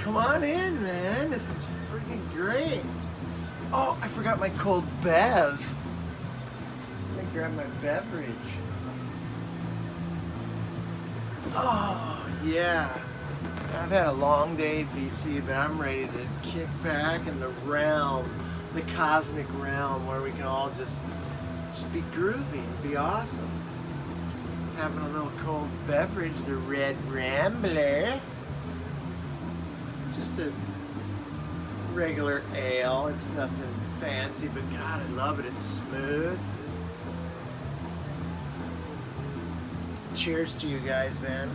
Come on in, man. This is freaking great. Oh, I forgot my cold bev. Let me grab my beverage. Oh, yeah. I've had a long day, VC, but I'm ready to kick back in the realm, the cosmic realm, where we can all just be groovy and be awesome. Having a little cold beverage, the Red Rambler. Just a regular ale. It's nothing fancy, but God, I love it. It's smooth. Cheers to you guys, man.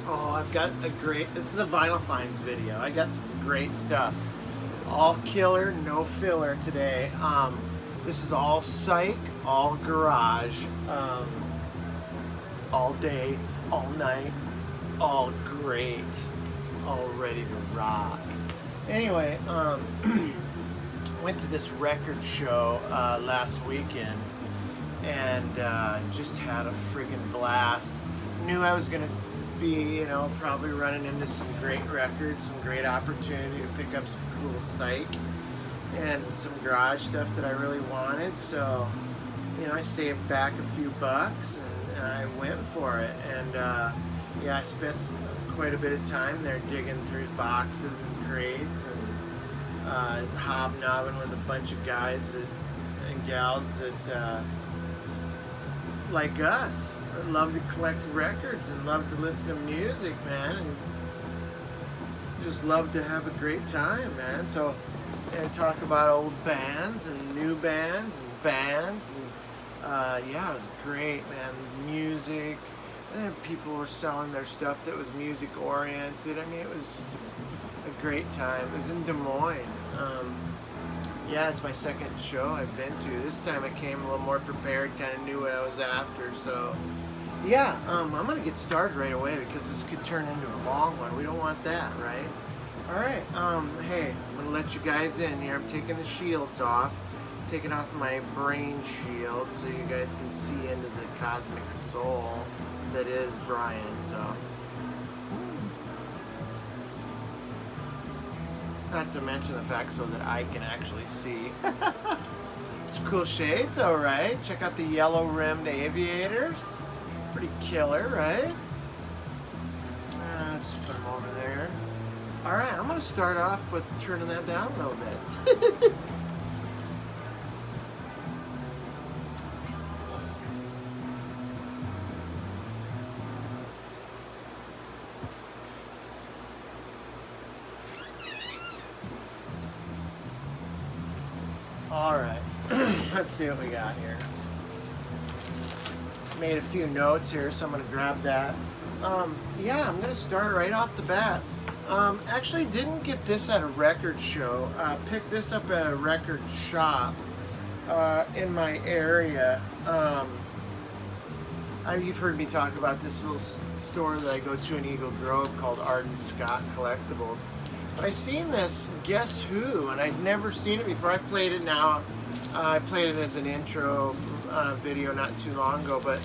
Oh, I've got a great, this is a Vinyl Finds video. I got some great stuff. All killer, no filler today. This is all Psych, all garage, all day, all night, all great, all ready to rock. Anyway, went to this record show last weekend and just had a friggin' blast. Knew I was gonna be, probably running into some great records, some great opportunity to pick up some cool Psych and some garage stuff that I really wanted. So, I saved back a few bucks and I went for it. And yeah, I spent quite a bit of time there digging through boxes and crates and hobnobbing with a bunch of guys and gals that like us, love to collect records and love to listen to music, man, and just love to have a great time, man. So, and talk about old bands and new bands and bands, and yeah, it was great, man. Music, and then people were selling their stuff that was music oriented. I mean, it was just a great time. It was in Des Moines. Yeah, it's my second show I've been to. This time I came a little more prepared, kind of knew what I was after. So, yeah, I'm going to get started right away because this could turn into a long one. We don't want that, right? All right, hey, I'm going to let you guys in here. I'm taking the shields off, taking off my brain shield so you guys can see into the cosmic soul that is Brian, so. Not to mention the fact so that I can actually see. Some cool shades, all right. Check out the yellow-rimmed aviators. Pretty killer, right? Just put them over there. All right, I'm going to start off with turning that down a little bit. All right, let's see what we got here. Made a few notes here, so I'm gonna grab that. Yeah, I'm gonna start right off the bat. Actually didn't get this at a record show. Picked this up at a record shop in my area. You've heard me talk about this little store that I go to in Eagle Grove called Arden Scott Collectibles. But I seen this Guess Who, and I'd never seen it before. I played it now. I played it as an intro video not too long ago, but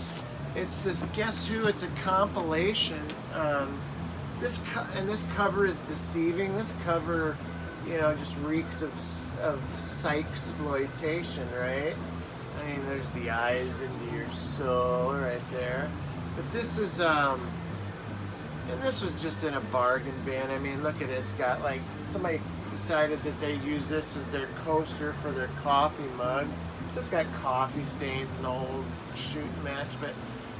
it's this Guess Who. It's a compilation. This cover is deceiving. This cover, just reeks of psych-exploitation, right? I mean, there's the eyes into your soul right there. But this is and this was just in a bargain bin. I mean, look at it. It's got like, somebody decided that they use this as their coaster for their coffee mug. It's just got coffee stains and the whole shooting match. But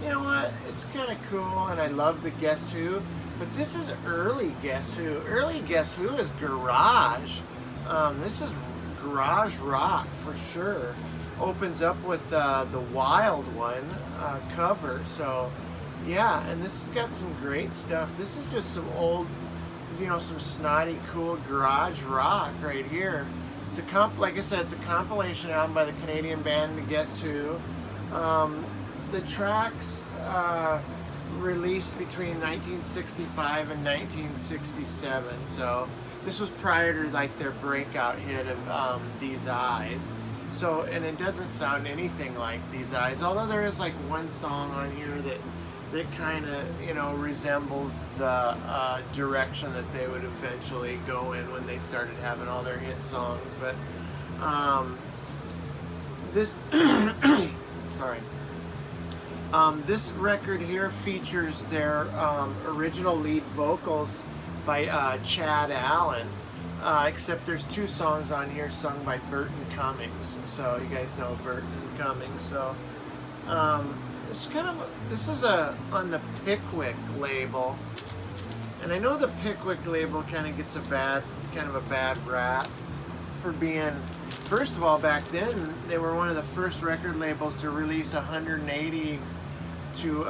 you know what? It's kind of cool, and I love the Guess Who. But this is early Guess Who. Early Guess Who is garage. This is garage rock for sure. Opens up with the Wild One cover. So. Yeah, and this has got some great stuff. This is just some old, some snotty, cool garage rock right here. It's like I said, it's a compilation album by the Canadian band The Guess Who. The tracks released between 1965 and 1967. So this was prior to like their breakout hit of These Eyes. So, and it doesn't sound anything like These Eyes, although there is like one song on here that that kind of, you know, resembles the direction that they would eventually go in when they started having all their hit songs. But this, sorry, this record here features their original lead vocals by Chad Allen. Except there's 2 songs on here sung by Burton Cummings. So you guys know Burton Cummings. So this is on the Pickwick label, and I know the Pickwick label kind of gets a bad rap for being, first of all, back then they were one of the first record labels to release 180 to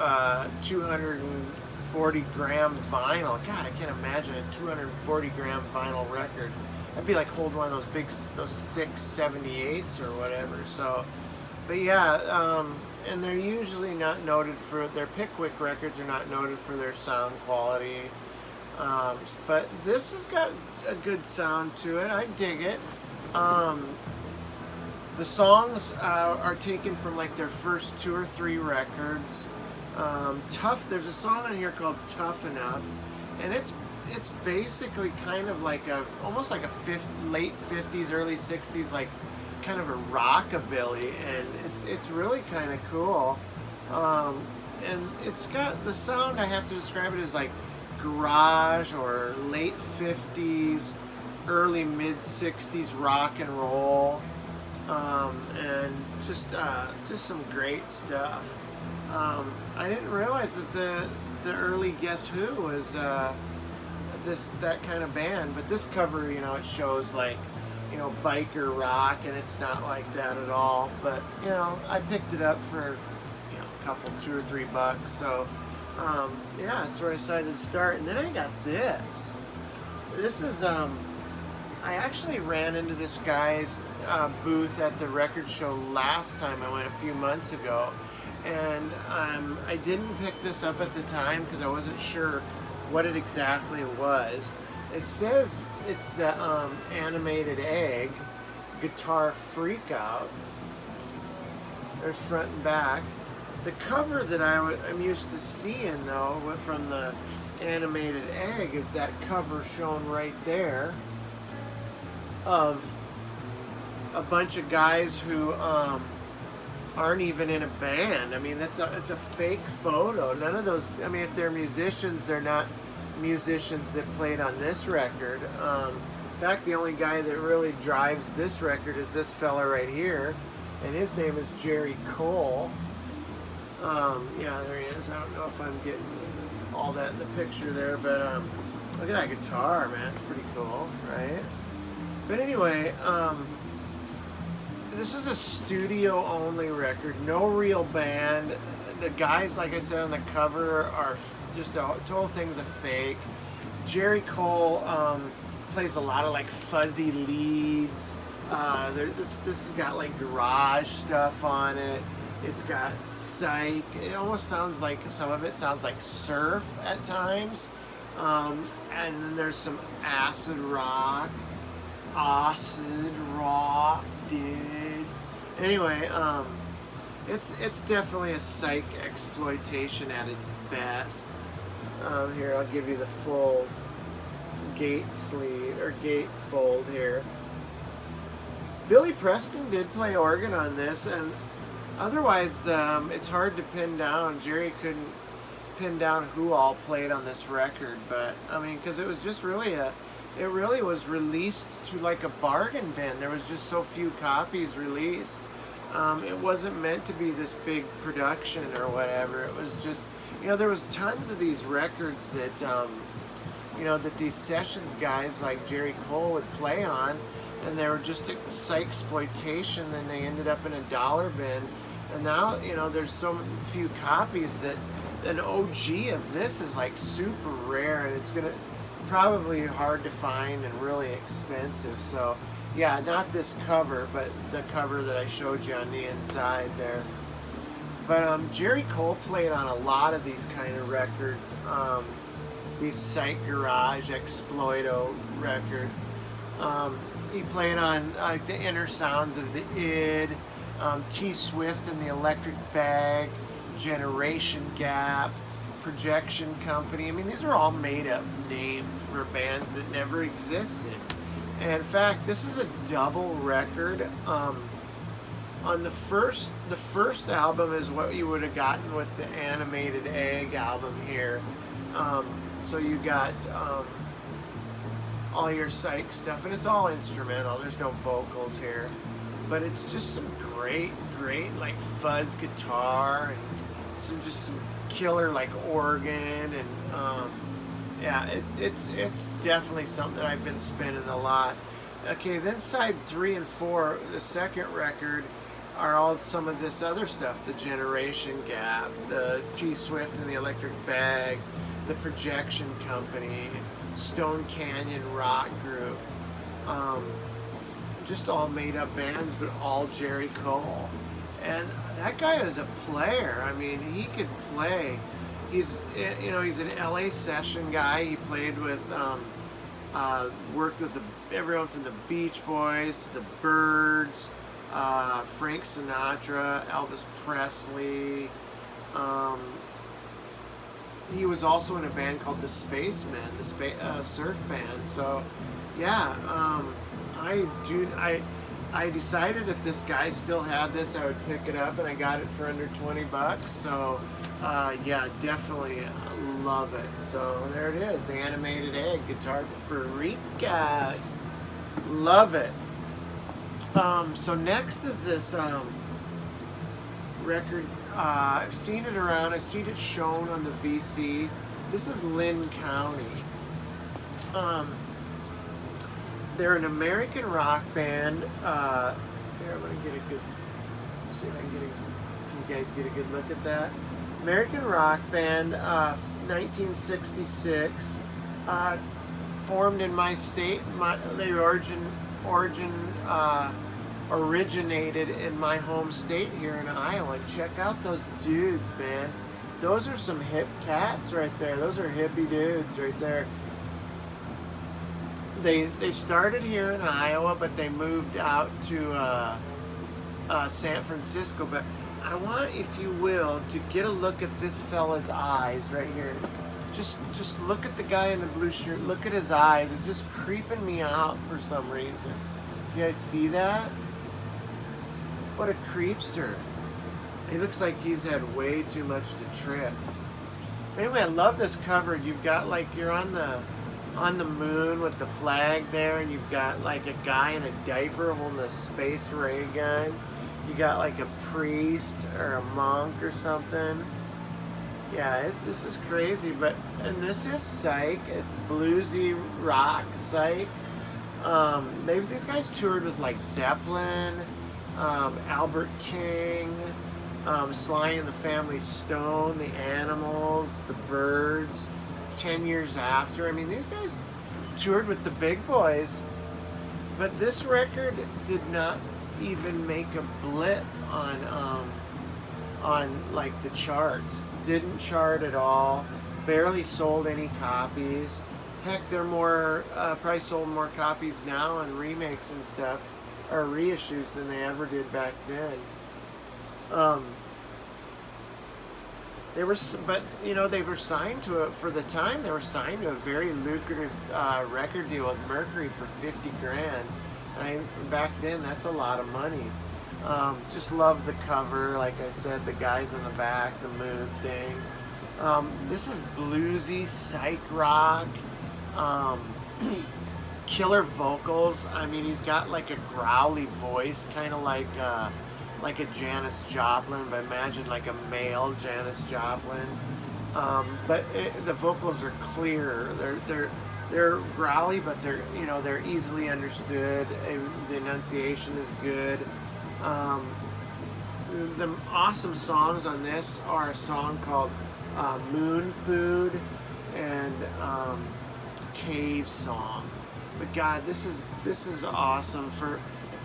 240 gram vinyl. God, I can't imagine a 240 gram vinyl record. That'd be like holding one of those thick 78s or whatever. So, but yeah, and they're usually not noted for their Pickwick records are not noted for their sound quality. But this has got a good sound to it. I dig it. The songs are taken from like their first 2 or 3 records. There's a song on here called Tough Enough, and it's basically kind of like almost like a late 50s, early 60s, like kind of a rockabilly, and it's really kind of cool. And it's got the sound, I have to describe it as like garage or late 50s, early mid 60s rock and roll, and just some great stuff. I didn't realize that the early Guess Who was that kind of band, but this cover, you know, it shows like, you know, biker rock, and it's not like that at all. But you know, I picked it up for, you know, a couple, $2 or $3. So yeah, that's where I decided to start. And then I got this. This is I actually ran into this guy's booth at the record show last time I went a few months ago, and I didn't pick this up at the time because I wasn't sure what it exactly was. It says it's the Animated Egg Guitar Freakout. There's front and back. The cover that I'm used to seeing, though, from the Animated Egg is that cover shown right there of a bunch of guys who aren't even in a band. I mean, it's a fake photo. None of those, I mean, if they're musicians, they're not musicians that played on this record. In fact, the only guy that really drives this record is this fella right here, and his name is Jerry Cole. Yeah, there he is. I don't know if I'm getting all that in the picture there, but look at that guitar, man. It's pretty cool, right? But anyway, this is a studio-only record, no real band. The guys, like I said on the cover, are just total thing's a fake. Jerry Cole plays a lot of like fuzzy leads. This has got like garage stuff on it. It's got Psych. It almost sounds like, some of it sounds like surf at times. And then there's some acid rock, dude. Anyway, it's definitely a Psych exploitation at its best. Here, I'll give you the full gate sleeve or gate fold here. Billy Preston did play organ on this, and otherwise it's hard to pin down. Jerry couldn't pin down who all played on this record, but I mean, because it was just really it really was released to like a bargain bin. There was just so few copies released. It wasn't meant to be this big production or whatever. It was just, you know, there was tons of these records that, you know, that these sessions guys like Jerry Cole would play on, and they were just a psychploitation, and they ended up in a dollar bin. And now, you know, there's so few copies that an OG of this is like super rare, and it's gonna probably hard to find and really expensive. So yeah, not this cover, but the cover that I showed you on the inside there. But Jerry Cole played on a lot of these kind of records, these Psych Garage Exploito records. He played on like the Inner Sounds of the Id, T Swift and the Electric Bag, Generation Gap, Projection Company. I mean, these are all made-up names for bands that never existed. And in fact, this is a double record. On the first album is what you would have gotten with the Animated Egg album here. So you got all your Psych stuff, and it's all instrumental. There's no vocals here, but it's just some great like fuzz guitar and some killer like organ, and yeah, it's definitely something that I've been spinning a lot. Okay, then side 3 and 4, the second record, are all some of this other stuff: the Generation Gap, the T Swift and the Electric Bag, the Projection Company, Stone Canyon Rock Group. Just all made up bands, but all Jerry Cole. And that guy is a player. I mean, he could play. He's an LA session guy. He played with, worked with everyone from the Beach Boys to the Byrds, Frank Sinatra, Elvis Presley. He was also in a band called the Spacemen, the surf band. So, yeah, I decided if this guy still had this, I would pick it up, and I got it for under $20. So, yeah, definitely love it. So there it is, the Animated Egg Guitar Freaka. Love it. So next is this record. I've seen it around. I've seen it shown on the VC. This is Linn County. They're an American rock band. Here, I'm gonna get a good. See if I can get can you guys get a good look at that? American rock band, 1966. Formed in my state. They originated in my home state here in Iowa. Check out those dudes, man. Those are some hip cats right there. Those are hippie dudes right there. They started here in Iowa, but they moved out to San Francisco. But I want, if you will, to get a look at this fella's eyes right here. Just look at the guy in the blue shirt. Look at his eyes. It's just creeping me out for some reason. You guys see that? What a creepster. He looks like he's had way too much to trip. Anyway, I love this cover. You've got like, you're on the moon with the flag there, and you've got like a guy in a diaper holding a space ray gun. You got like a priest or a monk or something. Yeah, this is crazy, and this is Psych. It's bluesy rock Psych. These guys toured with like Zeppelin, Albert King, Sly and the Family Stone, the Animals, the Byrds. 10 years after. I mean, these guys toured with the big boys, but this record did not even make a blip on like the charts. Didn't chart at all. Barely sold any copies. Heck, they're probably sold more copies now and remakes and stuff, or reissues, than they ever did back then. They were signed to it for the time. They were signed to a very lucrative record deal with Mercury for $50,000. And back then, that's a lot of money. Just love the cover. Like I said, the guys on the back, the moon thing. This is bluesy psych rock. Killer vocals. I mean, he's got like a growly voice, kind of like a Janis Joplin, but imagine like a male Janis Joplin. But the vocals are clear. They're growly, but they're easily understood. The enunciation is good. The awesome songs on this are a song called Moon Food and Cave Song. But God, this is awesome. I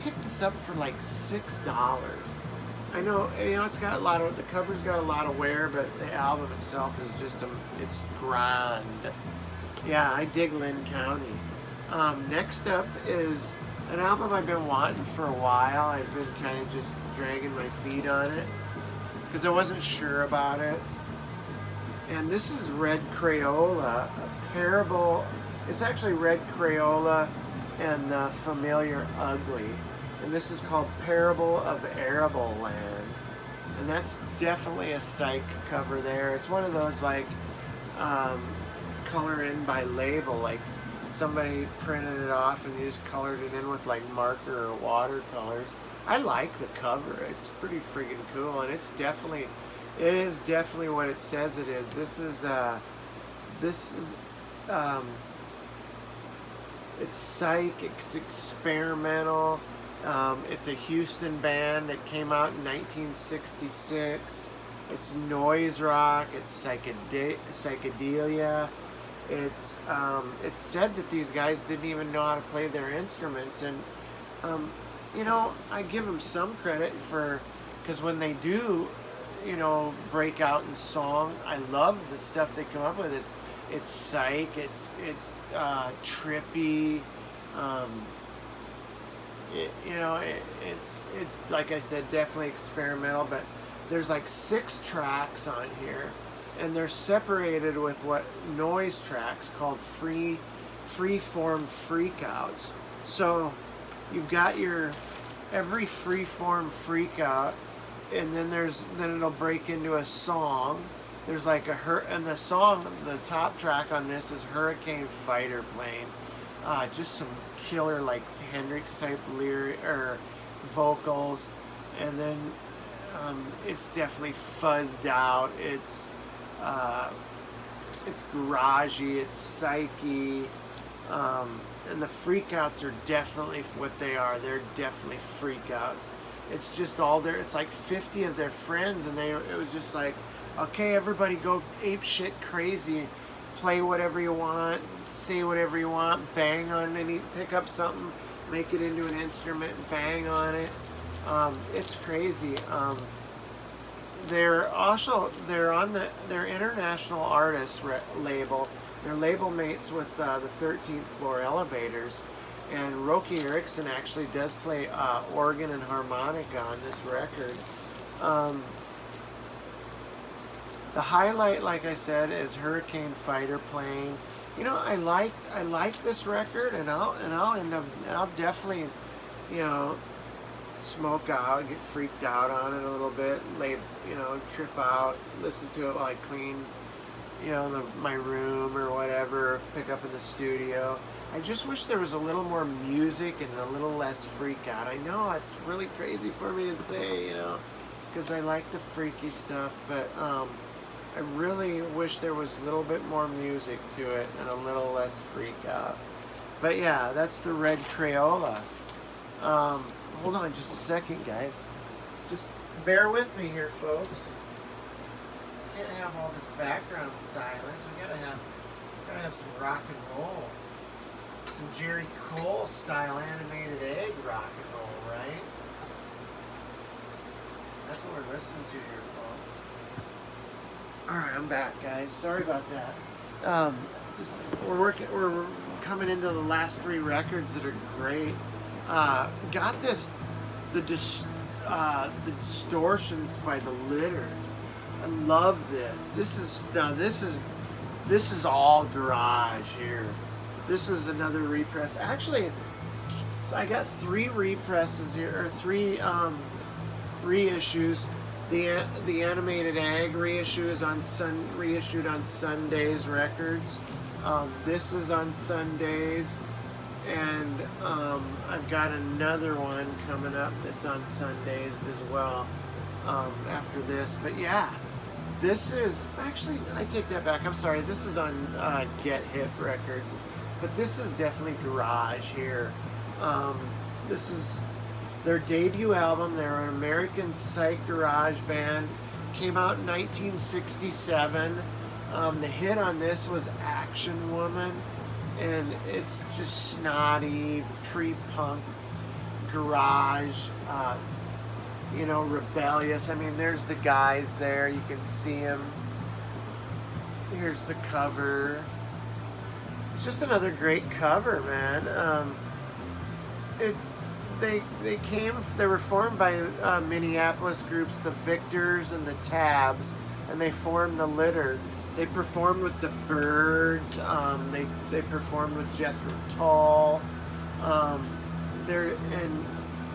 picked this up for like $6. I know, it's got the cover's got a lot of wear, but the album itself is just it's grand. Yeah, I dig Linn County. Next up is an album I've been wanting for a while. I've been kind of just dragging my feet on it because I wasn't sure about it. And this is Red Crayola, a parable. It's actually Red Crayola and the Familiar Ugly. And this is called Parable of Arable Land. And that's definitely a Psych cover there. It's one of those like color in by label, like somebody printed it off and you just colored it in with like marker or watercolors. I like the cover. It's pretty friggin' cool, and it is definitely what it says it is. This is it's Psych. It's experimental. It's a Houston band that came out in 1966. It's noise rock. It's psychedelia. It's said that these guys didn't even know how to play their instruments, and you know, I give them some credit because when they do, you know, break out in song, I love the stuff they come up with. It's Psych. It's trippy. It's like I said, definitely experimental, but there's like 6 tracks on here, and they're separated with what noise tracks called free form freakouts. So you've got every free form freakout, and then it'll break into a song. There's like and the song, the top track on this is Hurricane Fighter Plane. Just some killer like Hendrix type lyric or vocals, and then it's definitely fuzzed out. It's garagey. It's psyche, and the freakouts are definitely what they are. They're definitely freakouts. It's just all there. It's like 50 of their friends, and it was just like, okay, everybody go ape shit crazy, play whatever you want, say whatever you want, bang on pick up something, make it into an instrument, bang on it. It's crazy. They're on their international artist label. They're label mates with the 13th Floor Elevators, and Roky Erickson actually does play organ and harmonica on this record. The highlight, like I said, is Hurricane Fighter Plane. You know, I like this record, and I'll definitely, you know, smoke out, get freaked out on it a little bit, trip out, listen to it while I clean, you know, my room or whatever, pick up in the studio. I just wish there was a little more music and a little less freak out. I know it's really crazy for me to say, you know, because I like the freaky stuff, but I really wish there was a little bit more music to it and a little less freak out. But yeah, that's the Red Crayola. Hold on just a second, guys. Just bear with me here, folks. Can't have all this background silence. We gotta have some rock and roll. Some Jerry Cole style animated egg rock and roll, right? That's what we're listening to here, folks. Alright, I'm back, guys. Sorry about that. We're coming into the last 3 records that are great. Got the Distortions by The Litter. I love this. This is all garage here. This is another repress. Actually, I got 3 represses here, or 3 reissues. The Animated Ag reissue is reissued on Sundays Records. This is on Sundays, and I've got another one coming up that's on Sundays as well after this. But yeah, this is actually, I take that back. I'm sorry. This is on Get Hip Records, but this is definitely garage here. This is their debut album. They're an American psych garage band. Came out in 1967. The hit on this was Action Woman, and it's just snotty, pre-punk garage, rebellious. I mean, there's the guys there. You can see them. Here's the cover. It's just another great cover, man. They were formed by Minneapolis groups, the Victors and the Tabs, and they formed the Litter. They performed with the Birds. They performed with Jethro Tull. And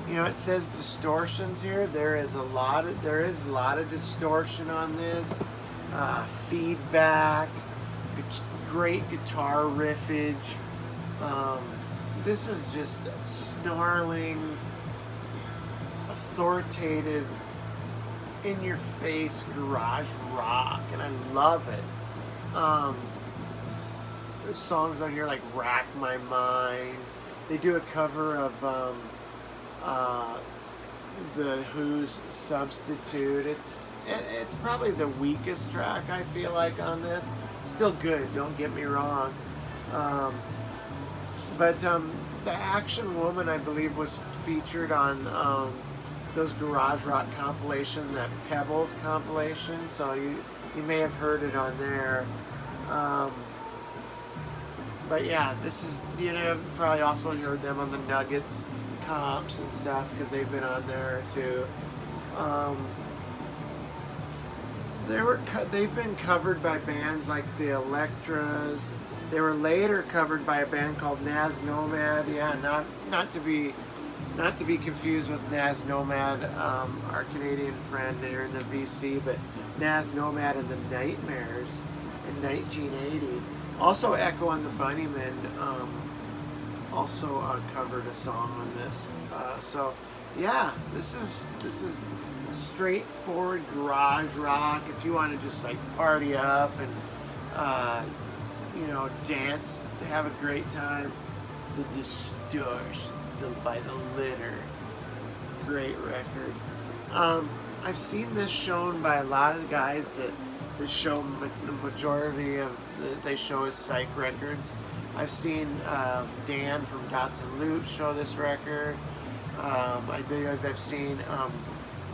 it says Distortions here. There is a lot of distortion on this. Feedback, great guitar riffage. This is just a snarling, authoritative, in-your-face garage rock, and I love it. There's songs on here like "Rack My Mind." They do a cover of the Who's "Substitute." It's probably the weakest track I feel like on this. Still good, don't get me wrong. But the Action Woman, I believe, was featured on those garage rock compilation, that Pebbles compilation. So you may have heard it on there. But yeah, this is, probably also heard them on the Nuggets comps and stuff because they've been on there too. They've been covered by bands like the Electras. They were later covered by a band called Naz Nomad. Yeah, not to be confused with Naz Nomad, our Canadian friend there in the VC, but Naz Nomad and the Nightmares in 1980. Also, Echo and the Bunnymen also covered a song on this. So yeah, this is straightforward garage rock. If you want to just like party up and dance, have a great time. The Distortions by the Litter, great record. I've seen this shown by a lot of guys that show the majority of they show as Psych records. I've seen Dan from Dots and Loops show this record. I think I've seen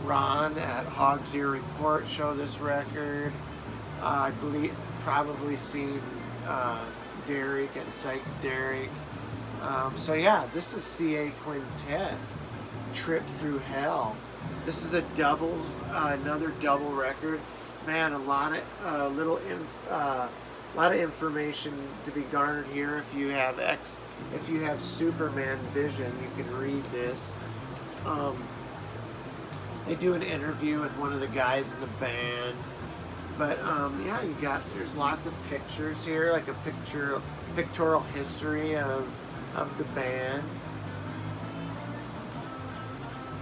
Ron at Hog's Ear Report show this record. I believe probably seen Derek at Psych Derek. So yeah, this is CA Quintet, Trip Through Hell. This is a double, another double record. Man, a lot of information to be garnered here. If you have Superman vision, you can read this. They do an interview with one of the guys in the band. But yeah, there's lots of pictures here, like a pictorial history of the band.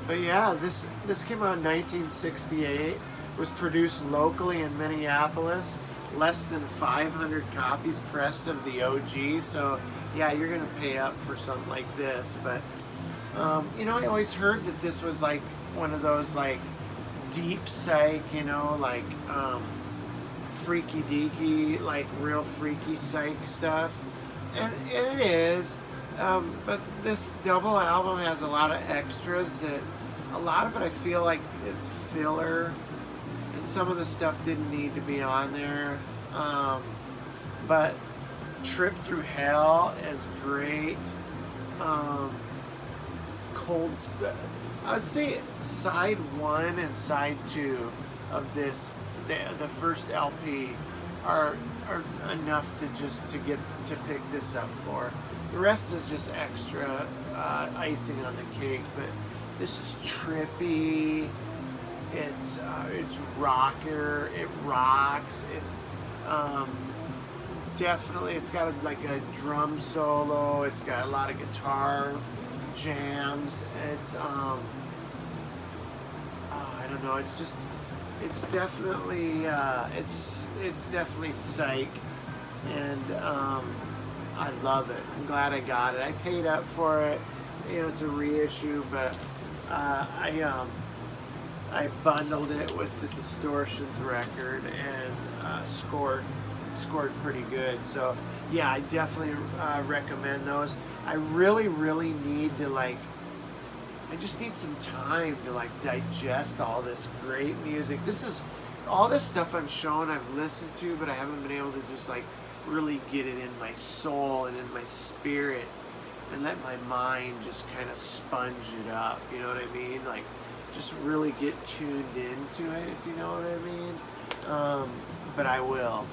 But yeah, this came out in 1968. Was produced locally in Minneapolis. Less than 500 copies pressed of the OG. So yeah, you're gonna pay up for something like this. But I always heard that this was like one of those like deep Psych, like freaky deaky, like real freaky Psych stuff, and it is. But this double album has a lot of extras that a lot of it I feel like is filler, and some of the stuff didn't need to be on there. But Trip Through Hell is great. I would say side 1 and side 2 of this, the first LP, are enough to pick this up for. The rest is just extra icing on the cake, but this is trippy. It's rocker. It rocks. It's definitely. It's got like a drum solo. It's got a lot of guitar jams. It's I don't know. It's definitely Psych, and I love it. I'm glad I got it. I paid up for it. It's a reissue, but I bundled it with the Distortions record and scored pretty good. So yeah, I definitely recommend those. I really need to I just need some time to digest all this great music. All this stuff I'm showing I've listened to, but I haven't been able to just really get it in my soul and in my spirit and let my mind just kind of sponge it up, you know what I mean? Just really get tuned into it, if you know what I mean. but I will.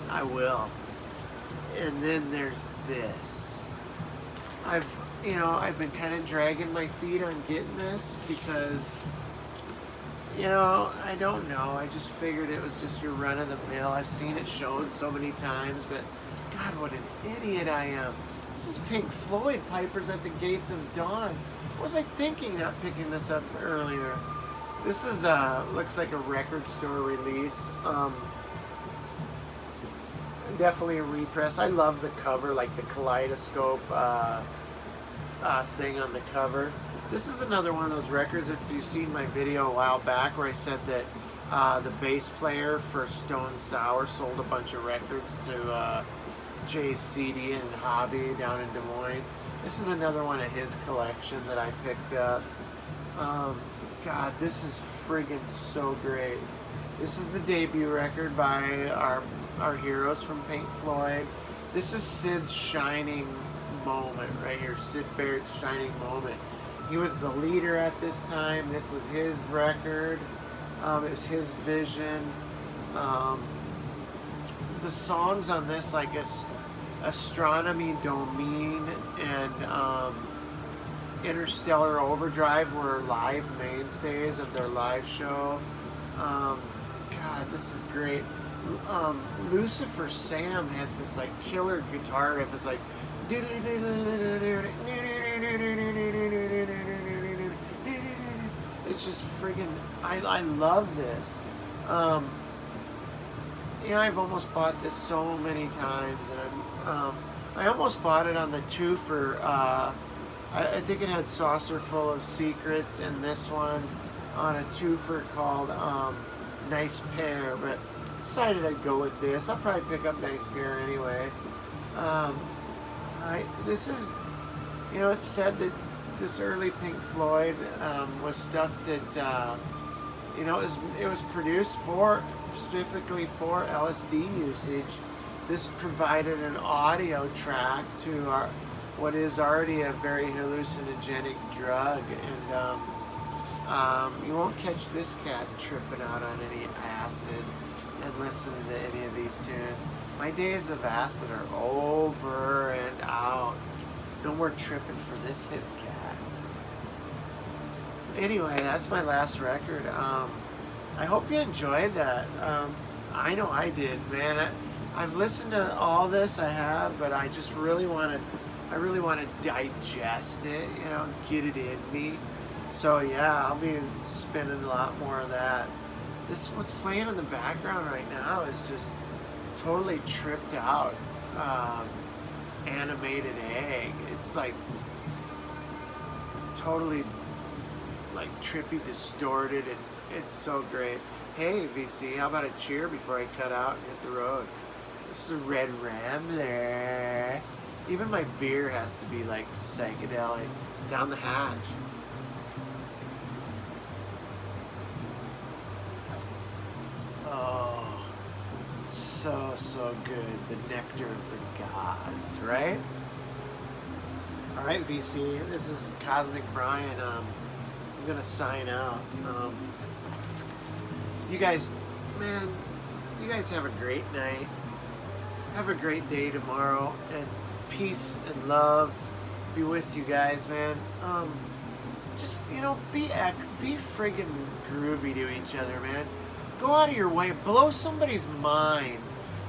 I will. And then there's this. I've been kind of dragging my feet on getting this because, I don't know. I just figured it was just your run of the mill. I've seen it shown so many times, but God, what an idiot I am. This is Pink Floyd, Pipers at the Gates of Dawn. What was I thinking not picking this up earlier? This is, looks like a record store release. Definitely a repress. I love the cover, like the kaleidoscope thing on the cover. This is another one of those records, if you've seen my video a while back where I said that the bass player for Stone Sour sold a bunch of records to Jay's CD and Hobby down in Des Moines. This is another one of his collection that I picked up. God, this is friggin' so great. This is the debut record by our heroes from Pink Floyd. This is Sid's shining moment right here. Sid Barrett's shining moment. He was the leader at this time. This was his record. It was his vision. The songs on this, like Astronomy Domain and Interstellar Overdrive, were live mainstays of their live show. God, this is great. Lucifer Sam has this like killer guitar riff. It's like it's just friggin' I love this. I've almost bought this so many times, and I almost bought it on the twofer. I think it had Saucer Full of Secrets and this one on a twofer called Nice Pair, but decided I'd go with this. I'll probably pick up Nice Pair anyway. This is, it's said that this early Pink Floyd was stuff that, it was produced specifically for LSD usage. This provided an audio track to what is already a very hallucinogenic drug, and you won't catch this cat tripping out on any acid and listening to any of these tunes. My days of acid are over and out. No more tripping for this hip cat. Anyway, that's my last record. I hope you enjoyed that. I know I did, man. I've listened to all this, I have, but I just really want to digest it, get it in me. So yeah, I'll be spinning a lot more of that. What's playing in the background right now is just totally tripped out Animated Egg. It's like totally like trippy, distorted. It's so great. Hey VC, how about a cheer before I cut out and hit the road? This is a Red Rambler. Even my beer has to be like psychedelic. Down the hatch. Oh, so good. The nectar of the gods, right? All right, VC. This is Cosmic Brian. I'm gonna sign out. You guys, man, you guys have a great night. Have a great day tomorrow, and peace and love be with you guys, man. Just be friggin' groovy to each other, man. Go out of your way, blow somebody's mind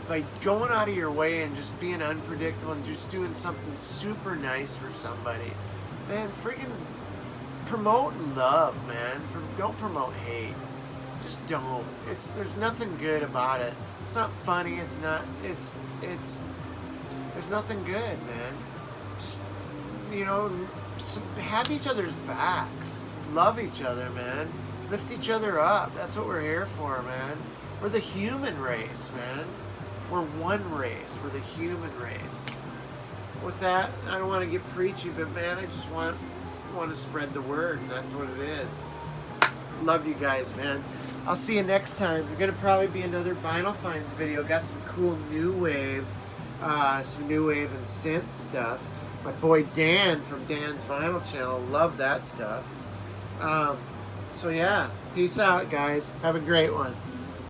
by going out of your way and just being unpredictable and just doing something super nice for somebody. Man, friggin' promote love, man. Don't promote hate. Just don't. There's nothing good about it. It's not funny. It's there's nothing good, man. Just, have each other's backs. Love each other, man. Lift each other up. That's what we're here for, man. We're the human race, man. We're one race. We're the human race. With that, I don't want to get preachy, but man, I just want to spread the word, and that's what it is. Love you guys, man. I'll see you next time. There's going to probably be another Vinyl Finds video. Got some cool new wave and synth stuff. My boy Dan from Dan's Vinyl channel. Love that stuff. So yeah, peace out, guys. Have a great one.